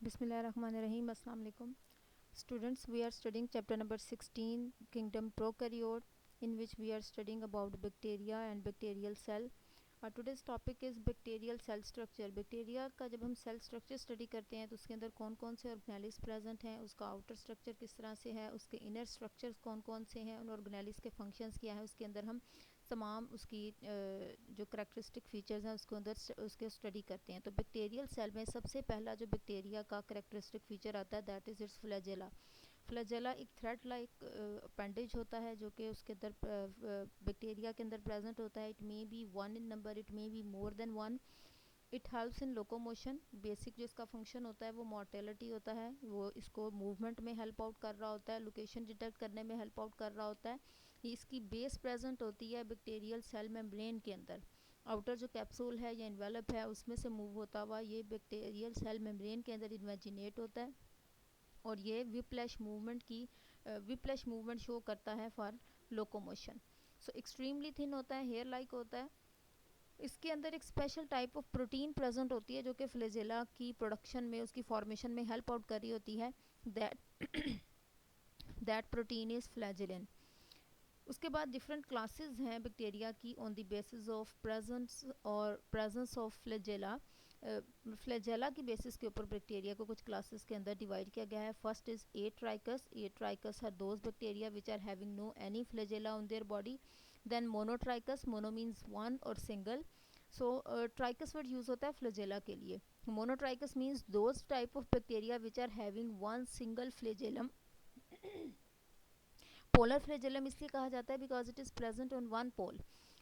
Bismillahirrahmanirrahim. Assalamu alaikum. Students, we are studying chapter number 16, Kingdom Prokaryote, in which we are studying about bacteria and bacterial cell. Today's topic is bacterial cell structure. Bacteria का जब हम cell structure study करते हैं तो उसके अंदर कौन कौन से ऑर्गेनेलिस प्रेजेंट हैं, उसका आउटर स्ट्रक्चर किस तरह से है, उसके इनर स्ट्रक्चर्स कौन कौन से हैं, उन ऑर्गेनेलिस के फंक्शंस क्या है, उसके अंदर हम तमाम उसकी जो करेक्टरिस्टिक फीचर्स हैं उसके अंदर उसके स्टडी करते हैं. तो बैक्टीरियल सेल में सबसे पहला जो बैक्टीरिया का करेक्टरिस्टिक फीचर आता है that is it's flagella. Flagella एक थ्रेड लाइक अपेंडेज होता है जो कि उसके अंदर बैक्टीरिया के अंदर प्रेजेंट होता है. It may be one in number, it may be more than one. It helps in locomotion. Basic जो इसका फंक्शन होता है वो मोर्टेलिटी होता है, वो इसको मूवमेंट में हेल्प आउट कर रहा होता है, लोकेशन डिटेक्ट करने में हेल्प आउट कर रहा होता है. इसकी बेस प्रेजेंट होती है बैक्टीरियल सेल मेम्ब्रेन के अंदर. आउटर जो कैप्सूल है या इन्वेलप है उसमें से मूव होता हुआ ये बैक्टीरियल सेल मेम्ब्रेन के अंदर इन्वेजिनेट होता है और ये विप्लैश मूवमेंट शो करता है for locomotion. So extremely thin होता है, हेयर लाइक होता है. इसके अंदर एक special type of protein present होती है जो कि फ्लैजेला की प्रोडक्शन में, उसकी फॉर्मेशन में हेल्प आउट कर रही होती है. That protein is flagellin. उसके बाद डिफरेंट क्लासेस हैं बैक्टीरिया की on the basis of presence of flagella. Flagella की बेसिस के ऊपर बैक्टीरिया को कुछ क्लासेस के अंदर डिवाइड किया गया है. First is atrichous. Atrichous are those bacteria which are having no any flagella on their body. Then monotrichous. Mono means one और single. So trichous word use होता है फ्लैजेला के लिए. Monotrichous means those type of bacteria which are having one single flagellum. Polar flagellum इसलिए कहा जाता है because it is present on one pole.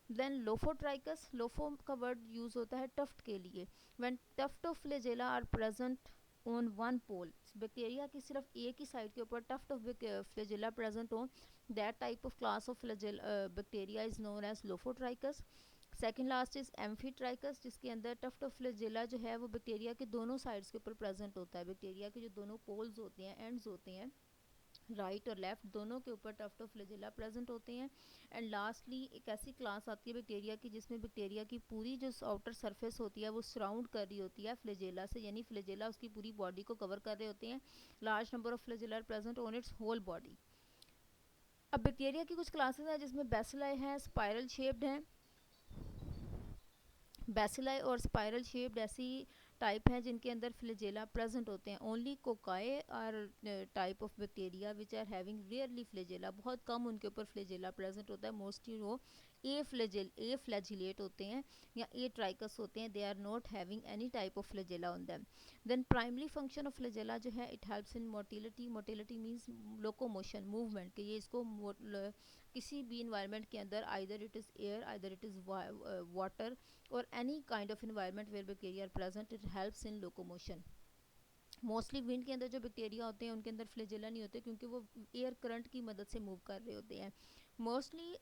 Then lophotrichous. Lopho का वर्ड यूज होता है टफ्ट के लिए. When tuft of flagella are present on one pole, bacteria की सिर्फ एक ही साइड के ऊपर टफ्ट ऑफ फ्लैजेला प्रेजेंट हो, that type of class of bacteria is known as lophotrichous. Second last is amphitrichous जिसके अंदर टफ्ट ऑफ फ्लैजेला जो है वो बैक्टीरिया के दोनों साइड्स के ऊपर प्रेजेंट होता है. बैक्टीरिया के जो दोनों पोल्स होते हैं, एंड्स होते हैं, राइट और लेफ्ट दोनों के ऊपर टफ्ट ऑफ फ्लैजेला प्रेजेंट होते हैं. एंड लास्टली एक ऐसी क्लास आती है बैक्टीरिया की जिसमें बैक्टीरिया की पूरी जो आउटर सरफेस होती है वो सराउंड कर रही होती है फ्लैजेला से, यानी फ्लैजेला उसकी पूरी बॉडी को कवर कर रहे होते हैं. Large number of flagella present on its whole body. अब बैक्टीरिया की कुछ क्लासेस हैं जिसमें बेसिलाई हैं, स्पाइरल शेप्ड हैं. बेसिलाई और स्पाइरल शेप्ड ऐसी टाइप हैं जिनके अंदर फ्लैजेला प्रेजेंट होते हैं. Only cocci are type of bacteria which are having rarely flagella. बहुत कम उनके ऊपर फ्लैजेला प्रेजेंट होता है. मोस्टली वो ए फ्लैजिलेट होते हैं या ए ट्राइकस होते हैं. They are not having any type of flagella on them. Then primary function of flagella जो है it helps in motility. Motility means locomotion, movement. कि ये इसको किसी भी इन्वायरमेंट के अंदर either it is air, either it is water or any kind of environment where bacteria are present, it helps in locomotion. Mostly wind के अंदर जो बैक्टीरिया होते हैं उनके अंदर फ्लैजेला नहीं होते क्योंकि वो एयर करंट की मदद से मूव कर रहे होते हैं. मोस्टली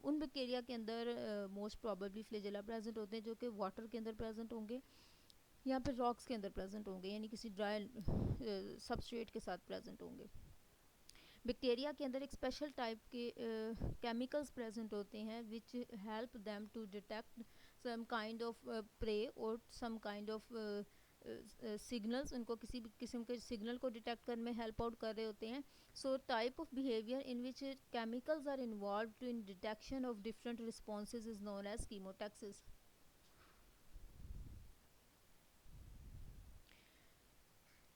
उन बैक्टीरिया के अंदर मोस्ट प्रॉबेबली फ्लैजेला प्रेजेंट होते हैं जो कि वाटर के अंदर प्रेजेंट होंगे या फिर रॉक्स के अंदर प्रेजेंट होंगे, यानी किसी ड्राई सबस्ट्रेट के साथ प्रेजेंट होंगे. बैक्टीरिया के अंदर एक स्पेशल टाइप के केमिकल्स प्रेजेंट होते हैं which help them to detect some kind of prey और सम काइंड ऑफ सिग्नल्स. उनको किसी भी किस्म के सिग्नल को डिटेक्ट करने में हेल्प आउट कर रहे होते हैं. So type of behaviour in which chemicals are involved in detection of different responses is known as chemotaxis.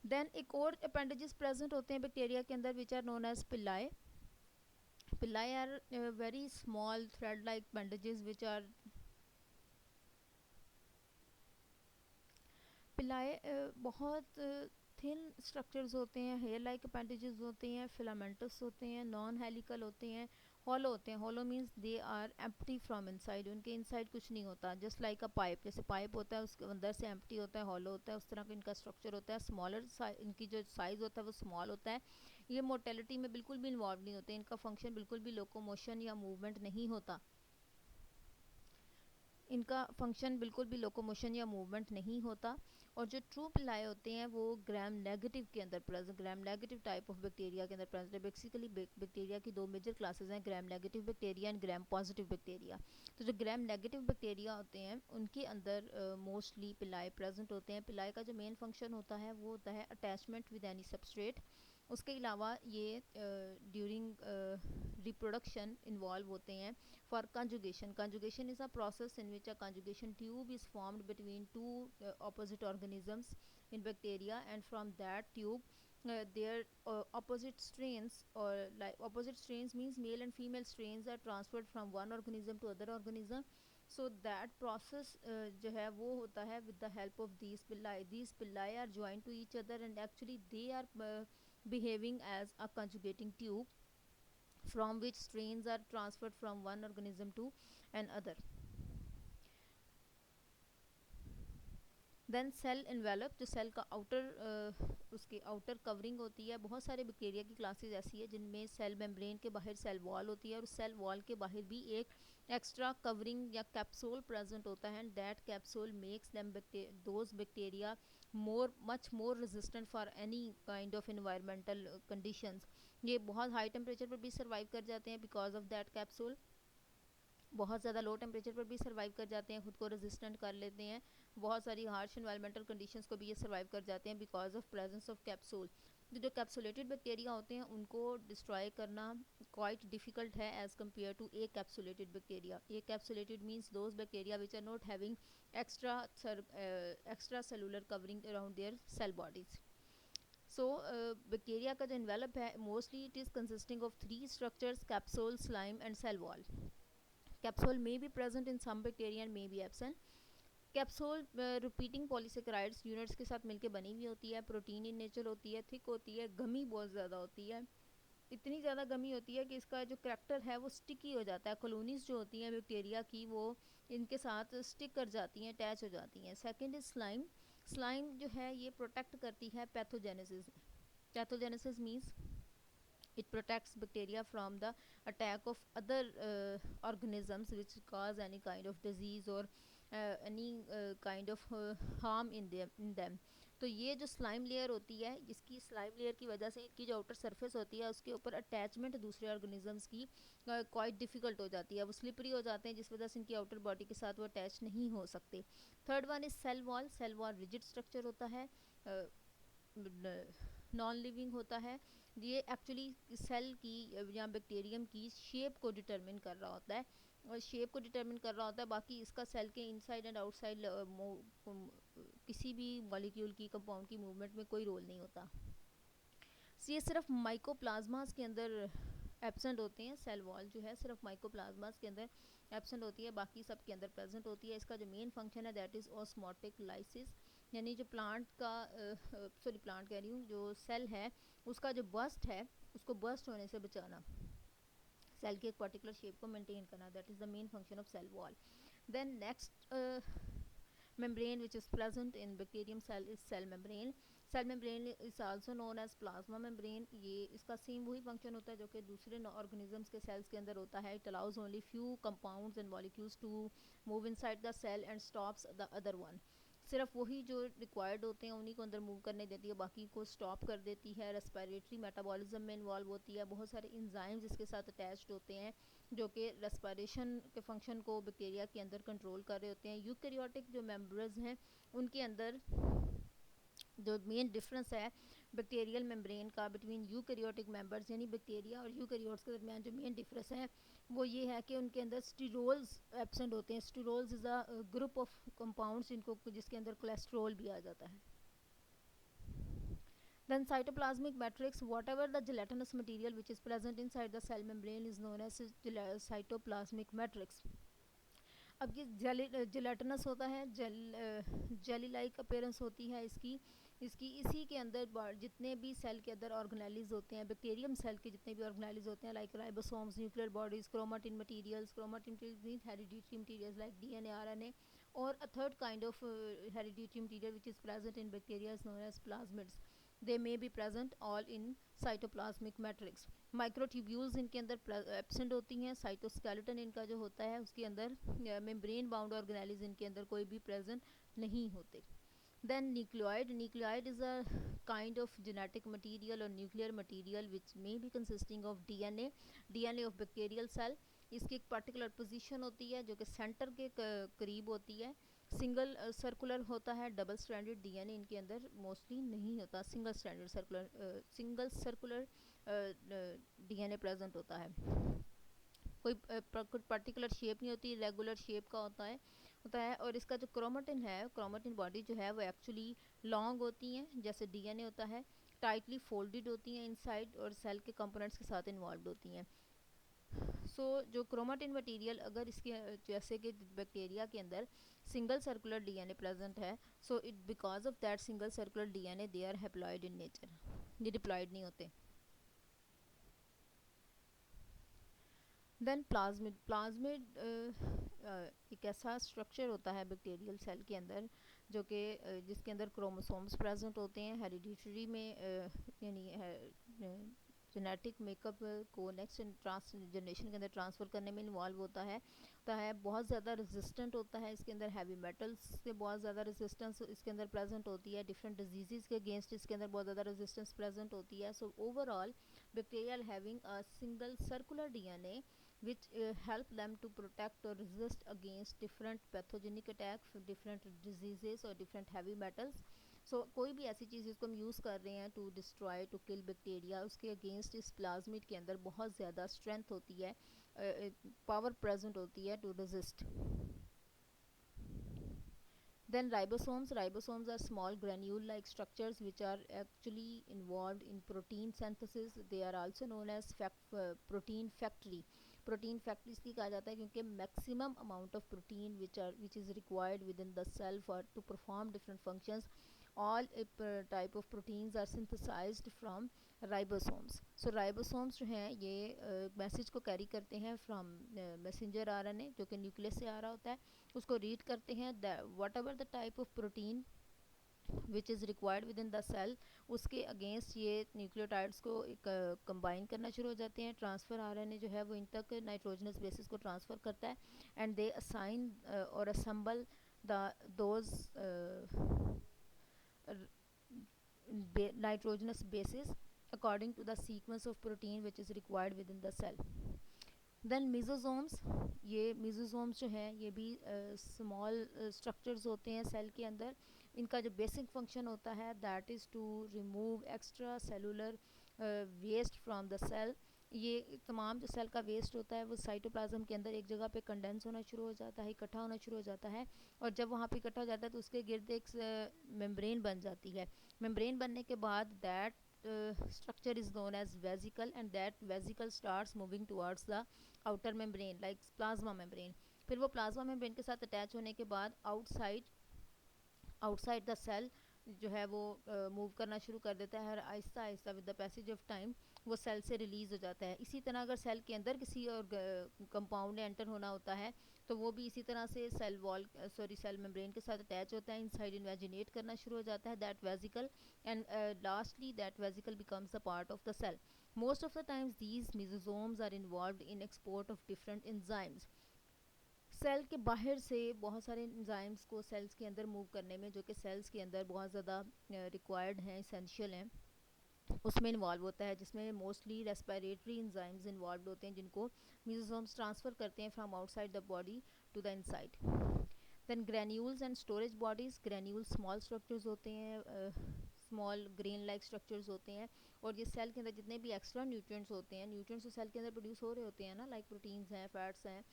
Then एक और अपेंडेजेस प्रेजेंट होते हैं बैक्टीरिया के अंदर which are known as pili. Pili are very small thread like appendages which are pili बहुत thin structures होते हैं, hair like appendages होते हैं, फिलामेंटस होते हैं, नॉन हेलिकल होते हैं, हॉलो होते हैं. Hollow means they are empty from inside. उनके इनसाइड कुछ नहीं होता. जस्ट लाइक अ पाइप, जैसे पाइप होता है उसके अंदर से एम्प्टी होता है, हॉलो होता है, उस तरह का इनका स्ट्रक्चर होता है. स्मॉलर इनकी जो साइज़ होता है वो स्मॉल होता है. ये मोर्टेलिटी में बिल्कुल भी इन्वॉल्व नहीं होते. इनका फंक्शन बिल्कुल भी लोकोमोशन या मूवमेंट नहीं होता. इनका फंक्शन बिल्कुल भी लोकोमोशन या मूवमेंट नहीं होता. और जो ट्रू पिलाई होते हैं वो ग्राम नेगेटिव के अंदर present, gram negative type of bacteria के अंदर प्रेजेंट है। बेसिकली बैक्टीरिया की दो मेजर क्लासेस हैं, gram negative bacteria and gram positive bacteria. तो जो ग्राम नेगेटिव बैक्टीरिया होते हैं उनके अंदर मोस्टली पिलाई प्रेजेंट होते हैं। पिलाई का जो मेन फंक्शन होता है वो होता है अटैचमेंट विद एनी सबस्ट्रेट। उसके अलावा ये ड्यूरिंग रिप्रोडक्शन इन्वॉल्व होते हैं for conjugation. Conjugation is a process in which a conjugation tube is formed between two opposite organisms in bacteria, and from that tube their opposite strains, or like opposite strains means male and female strains, are transferred from one organism to other organism. So that process जो है वो होता है with the help of these villi. These villi are joined to each other and actually they are behaving as a conjugating tube from which strains are transferred from one organism to another. Then cell envelope, जो cell का उसकी outer covering होती है। बहुत सारे bacteria की classes ऐसी है जिनमें सेल मेम्ब्रेन के बाहर सेल वॉल होती है और सेल वॉल के बाहर भी एक एक्स्ट्रा कवरिंग या कैप्सूल प्रेजेंट होता है, and that capsule makes them those bacteria much more resistant for any kind of environmental conditions. ये बहुत हाई टेम्परेचर पर भी सर्वाइव कर जाते हैं बिकॉज ऑफ दैट कैप्सूल। बहुत ज़्यादा लो टेम्परेचर पर भी सर्वाइव कर जाते हैं, खुद को रेजिस्टेंट कर लेते हैं। बहुत सारी हार्श इन्वायरमेंटल कंडीशंस को भी ये सर्वाइव कर जाते हैं because of presence of capsule. जो कैप्सुलेटेड बैक्टीरिया होते हैं उनको डिस्ट्रॉय करना क्वाइट डिफिकल्ट है as compare to acapsulated bacteria. Acapsulated means those bacteria which are not having extra cellular covering around their cell bodies. So bacteria का जो envelope है mostly it is consisting of 3 structures, capsule, slime and cell wall. Capsule may be present in some bacteria and may be absent. Capsule repeating polysaccharides units के साथ मिलकर बनी हुई होती है, प्रोटीन इन नेचर होती है, थिक होती है, गमी बहुत ज़्यादा होती है। इतनी ज़्यादा गमी होती है कि इसका जो करैक्टर है वो स्टिकी हो जाता है। कॉलोनीज जो होती हैं बैक्टीरिया की वो इनके साथ स्टिक कर जाती हैं, अटैच हो जाती हैं। Second is slime. स्लाइम जो है ये प्रोटेक्ट करती है pathogenesis. Pathogenesis means it protects bacteria from the attack of other organisms which cause any kind of disease or any kind of harm in them. तो ये जो स्लाइम लेयर होती है, इसकी स्लाइम लेयर की वजह से इनकी जो आउटर सरफेस होती है उसके ऊपर अटैचमेंट दूसरे ऑर्गेनिजम्स की क्वाइट डिफ़िकल्ट हो जाती है। वो स्लिपरी हो जाते हैं जिस वजह से इनकी आउटर बॉडी के साथ वो अटैच नहीं हो सकते। Third one is cell wall. Cell wall rigid structure होता है, नॉन लिविंग होता है। ये एक्चुअली सेल की या बैक्टीरियम की शेप को डिटरमिन कर रहा होता है, और शेप को डिटरमिन कर रहा होता है। बाकी इसका सेल के इनसाइड एंड आउटसाइड किसी भी मॉलिक्यूल की कंपाउंड की मूवमेंट में कोई रोल नहीं होता। ये सिर्फ माइकोप्लाज्मास के अंदर एब्सेंट होते हैं। सेल वॉल जो है सिर्फ माइकोप्लाज्मास के अंदर एब्सेंट होती है, बाकी सब के अंदर प्रेजेंट होती है। इसका जो मेन फंक्शन है दैट इज़ ऑस्मोटिक लाइसिस, यानी जो प्लांट का प्लांट कह रही हूँ, जो सेल है उसका जो बस्ट है उसको बस्ट होने से बचाना, सेल की एक पर्टिकुलर शेप को मेंटेन करना, that is the main function of cell wall. Then next membrane which is present in bacterium cell is cell membrane. Cell membrane is also known as plasma membrane. ये इसका same वही function होता है जो कि दूसरे organisms के sales के अंदर होता है। It allows only few compounds and molecules to move inside the cell and stops the other one. सिर्फ वही जो रिक्वायर्ड होते हैं उन्हीं को अंदर मूव करने देती है, बाकी को स्टॉप कर देती है। रेस्पिरेटरी मेटाबॉलिज्म में इन्वॉल्व होती है। बहुत सारे इंजाइम्स इसके साथ अटैच्ड होते हैं जो कि रेस्पिरेशन के फंक्शन को बैक्टीरिया के अंदर कंट्रोल कर रहे होते हैं। यूकैरियोटिक जो मेम्बर्स हैं उनके अंदर जो मेन डिफरेंस है बैक्टीरियल मेम्ब्रेन का बिटवीन यूकैरियोटिक मेंबर्स यानी बैक्टीरिया और यूकैरियोट्स के दरमियान जो मेन डिफरेंस है वो ये है कि उनके अंदर स्टीरोल्स एब्सेंट होते हैं। Sterols is a group of compounds जिसके अंदर कोलेस्ट्रॉल भी आ जाता है। Then cytoplasmic matrix, whatever the gelatinous material which is present inside the cell membrane is known as cytoplasmic matrix. अब ये जेलेटिनस होता है, जेली लाइक अपीयरेंस होती है इसकी इसी के अंदर जितने भी सेल के अंदर ऑर्गेनेलिज होते हैं, बैक्टीरियम सेल के जितने भी ऑर्गेनेलिज होते हैं like ribosomes, nuclear bodies, chromatin materials means hereditary materials like DNA, RNA, और a third kind of hereditary material which is present in bacteria is known as plasmids. They may be present all in cytoplasmic matrix. Microtubules इनके अंदर absent होती हैं। Cytoskeleton इनका जो होता है उसके अंदर मेम्ब्रेन बाउंड ऑर्गेनेलिज इनके अंदर कोई भी प्रेजेंट नहीं होते। Then nucleoid is a kind of genetic material or nuclear material which may be consisting of DNA of bacterial cell. इसकी एक पर्टिकुलर पोजीशन होती है जो कि सेंटर के करीब होती है. सिंगल सर्कुलर होता है. डबल स्ट्रैंडेड डीएनए इनके अंदर मोस्टली नहीं होता. सिंगल सर्कुलर डीएनए प्रेजेंट होता है. कोई पर्टिकुलर शेप नहीं होती, रेगुलर शेप का होता है. और इसका जो क्रोमेटिन है, क्रोमेटिन बॉडी जो है वो एक्चुअली लॉन्ग होती हैं जैसे डीएनए होता है. टाइटली फोल्डेड होती हैं इनसाइड और सेल के कंपोनेंट्स के साथ इन्वॉल्व होती हैं. जो क्रोमेटिन मटेरियल अगर इसके जैसे कि बैक्टीरिया के अंदर सिंगल सर्कुलर डीएनए प्रेजेंट है, so it because of that single circular DNA they are haploid in nature. ये डिप्लॉइड नहीं होते. देन प्लाज्मिड एक ऐसा स्ट्रक्चर होता है बैक्टीरियल सेल के अंदर जो कि जिसके अंदर क्रोमोसोम्स प्रेजेंट होते हैं. हेरिडिटरी में यानी जेनेटिक मेकअप को नेक्स्ट जनरेशन के अंदर ट्रांसफ़र करने में इन्वॉल्व होता है. बहुत ज़्यादा रेजिस्टेंट होता है. इसके अंदर हैवी मेटल्स से बहुत ज़्यादा रेजिस्टेंस इसके अंदर प्रेजेंट होती है. डिफरेंट डिजीज़ के अगेंस्ट इसके अंदर बहुत ज़्यादा रेजिस्टेंस प्रेजेंट होती है. So overall bacteria having a single circular DNA which help them to protect or resist against different pathogenic attacks, different diseases or different heavy metals. So कोई भी ऐसी चीज़ जिसको हम यूज़ कर रहे हैं to destroy to kill bacteria, उसके against इस प्लाज्मिड के अंदर बहुत ज़्यादा स्ट्रेंथ होती है, पावर प्रेजेंट होती है to resist. Then ribosomes are small granule-like structures which are actually involved in protein synthesis. They are also known as protein factory. Protein factory इसलिए कहा जाता है क्योंकि maximum amount of protein which is required within the cell for to perform different functions. All type of proteins are synthesized from ribosomes. So ribosomes जो हैं ये message को carry करते हैं फ्रॉम मैसेंजर आरएनए जो कि न्यूक्लियस से आ रहा होता है. उसको रीड करते हैं. Whatever the type of protein which is required within the cell, उसके अगेंस्ट ये न्यूक्लियोटाइड्स को कंबाइन करना शुरू हो जाते हैं. ट्रांसफ़र आरएनए जो है वो इन तक नाइट्रोजनस बेसिस को ट्रांसफ़र करता है एंड दे असाइन और असम्बल those nitrogenous bases according to the sequence of protein which is required within the cell. Then mesosomes, ये mesosomes जो हैं ये भी small structures होते हैं सेल के अंदर. इनका जो बेसिक फंक्शन होता है that is to remove extra cellular waste from the cell. ये तमाम जो सेल का वेस्ट होता है वो साइटोप्लाज्म के अंदर एक जगह पे कंडेंस होना शुरू हो जाता है, इकट्ठा होना शुरू हो जाता है. और जब वहाँ पे इकट्ठा हो जाता है तो उसके गिर्द एक मेम्ब्रेन बन जाती है. मेम्ब्रेन बनने के बाद that structure is known as vesicle and that vesicle starts moving towards the outer membrane like plasma membrane. फिर वो प्लाज्मा मेम्ब्रेन के साथ अटैच होने के बाद आउटसाइड द सेल जो है वो मूव करना शुरू कर देता है. और Aahista Aahista with the passage of time वो सेल से रिलीज़ हो जाता है. इसी तरह अगर सेल के अंदर किसी और कंपाउंड ने एंटर होना होता है तो वो भी इसी तरह से सेल मेम्ब्रेन के साथ अटैच होता है, इनसाइड इन्वेजिनेट करना शुरू हो जाता है that vesicle and lastly that vesicle becomes a part of the cell. Most of the times these mesosomes are involved in export of different enzymes. Cell के बाहर से बहुत सारे एंजाइम्स को सेल्स के अंदर मूव करने में जो कि सेल्स के अंदर बहुत ज़्यादा रिक्वायर्ड हैं, इसेंशियल हैं, उसमें इन्वॉल्व होता है. जिसमें मोस्टली रेस्पिरेटरी एंजाइम्स इन्वॉल्व होते हैं जिनको मेसोसोम्स ट्रांसफ़र करते हैं from outside the body to the inside. Then granules and storage bodies. Granules small structures होते हैं, स्मॉल ग्रेन लाइक स्ट्रक्चर्स होते हैं. और ये सेल के अंदर जितने भी एक्स्ट्रा न्यूट्रिएंट्स होते हैं, न्यूट्रिएंट्स तो सेल के अंदर प्रोड्यूस हो रहे होते हैं ना, लाइक प्रोटीन्स हैं, फैट्स हैं,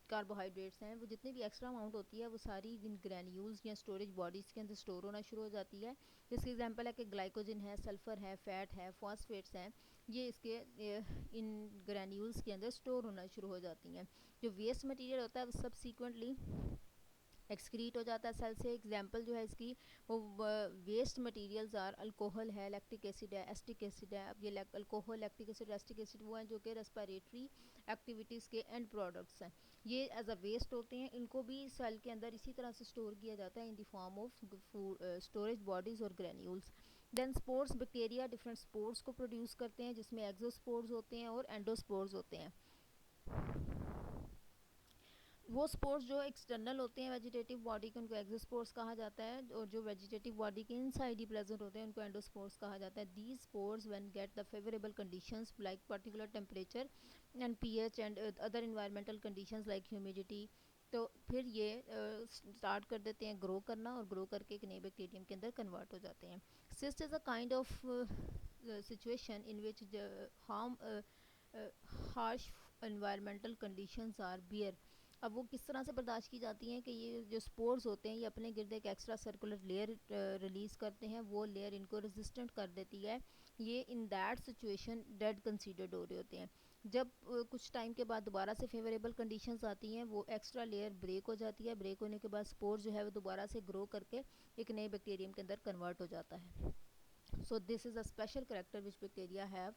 कार्बोहाइड्रेट्स हैं, वो जितनी भी एक्स्ट्रा अमाउंट होती है वो सारी इन ग्रैन्यूल्स या स्टोरेज बॉडीज़ के अंदर स्टोर होना शुरू हो जाती है. जिसकी एग्जांपल है कि ग्लाइकोजन है, सल्फ़र है, फैट है, फॉस्फेट्स हैं, ये इसके इन ग्रैन्यूल्स के अंदर स्टोर होना शुरू हो जाती हैं. जो वेस्ट मटेरियल होता है वो सब्सिक्वेंटली एक्सक्रीट हो जाता है सेल से. एग्जांपल जो है इसकी वो वेस्ट मटेरियल्स आर अल्कोहल है, लैक्टिक एसिड है, एस्टिक एसिड है. अब ये alcohol, lactic acid, acetic acid वो हैं जो कि रेस्पिरेटरी एक्टिविटीज़ के एंड प्रोडक्ट्स हैं. ये एज अ वेस्ट होते हैं. इनको भी सेल के अंदर इसी तरह से स्टोर किया जाता है in the form of storage bodies और granules. Then spores. Bacteria different spores को प्रोड्यूस करते हैं जिसमें एक्सोस्पोर्स होते हैं और एंडोस्पोर्स होते हैं. वो स्पोर्स जो एक्सटर्नल होते हैं वेजिटेटिव बॉडी के, उनको एक्सोस्पोर्स कहा जाता है, और जो वेजिटेटिव बॉडी के इनसाइड ही प्रेजेंट होते हैं उनको एंडोस्पोर्स कहा जाता है. These spores when get the favourable conditions like particular temperature and pH and other environmental conditions like humidity, तो फिर ये स्टार्ट कर देते हैं ग्रो करना, और ग्रो करके एक नए बैक्टीरियम के अंदर कन्वर्ट हो जाते हैं. Cyst is a kind of situation in which harm harsh environmental conditions are bear. अब वो किस तरह से बर्दाश्त की जाती हैं कि ये जो स्पोर्स होते हैं ये अपने गिर्द एक एक्स्ट्रा सर्कुलर लेयर रिलीज़ करते हैं, वो लेयर इनको रेजिस्टेंट कर देती है. ये in that situation dead considered हो रहे होते हैं. जब कुछ टाइम के बाद दोबारा से फेवरेबल कंडीशंस आती हैं, वो एक्स्ट्रा लेयर ब्रेक हो जाती है. ब्रेक होने के बाद स्पोर जो है वो दोबारा से ग्रो करके एक नए बैक्टीरियम के अंदर कन्वर्ट हो जाता है. So this is a special character which bacteria have.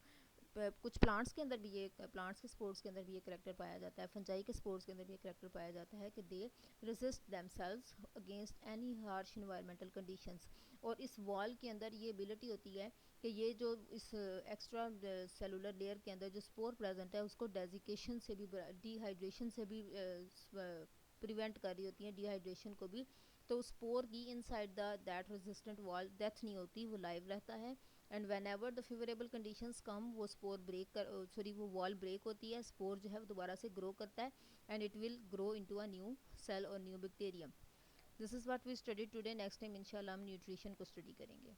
कुछ प्लांट्स के अंदर भी ये, प्लांट्स के स्पोर्स के अंदर भी ये करेक्टर पाया जाता है, फंजाई के स्पोर्स के अंदर भी ये करेक्टर पाया जाता है कि दे resist themselves against any harsh environmental conditions. और इस वॉल के अंदर ये एबिलिटी होती है कि ये जो इस एक्स्ट्रा सेलुलर लेयर के अंदर जो स्पोर प्रेजेंट है उसको डेजिकेशन से भी, डिहाइड्रेशन से भी प्रिवेंट कर रही होती हैं, डिहाइड्रेशन को भी. तो स्पोर की inside the that resistant wall death नहीं होती, वो लाइव रहता है. And whenever the favourable conditions come, वो स्पोर ब्रेक कर, सॉरी वो वॉल ब्रेक होती है, स्पोर जो है वो दोबारा से ग्रो करता है, and it will grow into a new cell और new bacterium. This is what we study today. Next time इंशाल्लाह हम न्यूट्रिशन को स्टडी करेंगे.